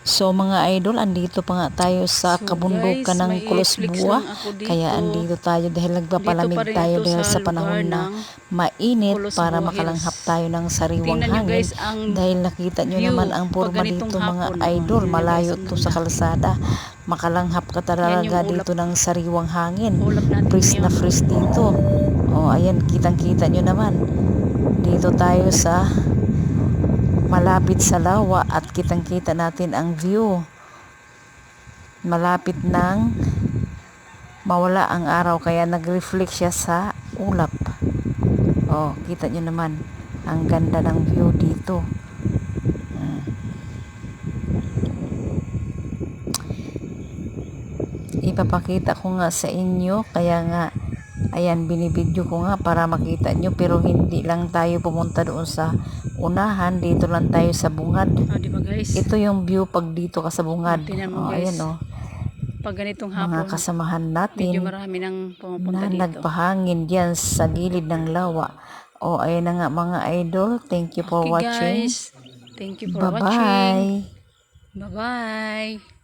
So mga idol, andito pa nga tayo sa kabundukan ng Kulusbuwa. Kaya andito tayo dahil nagpapalamig tayo dahil sa panahon na mainit para makalanghap tayo ng sariwang hangin. Dahil nakita nyo naman ang forma dito mga idol, malayo to sa kalsada. Makalanghap ka talaga dito ng sariwang hangin. Fresh na fresh dito. O ayan, kitang-kita nyo naman. Dito tayo sa malapit sa lawa at kitang-kita natin ang view. Malapit nang mawala ang araw kaya nag-reflect siya sa ulap. Oh, kita nyo naman ang ganda ng view dito. Ipapakita ko nga sa inyo, kaya nga ayan, binibidyo ko nga para makita nyo, pero hindi lang tayo pumunta doon sa unahan, dito lang tayo sa bungad. Diba guys? Ito yung view pag dito ka sa bungad. Ayan pag ganitong hapon, mga kasamahan natin medyo marami nang pumupunta na dito. nagpahangin diyan sa gilid ng lawa. Ayan na nga mga idol, thank you for watching. Guys, thank you for watching. Bye bye.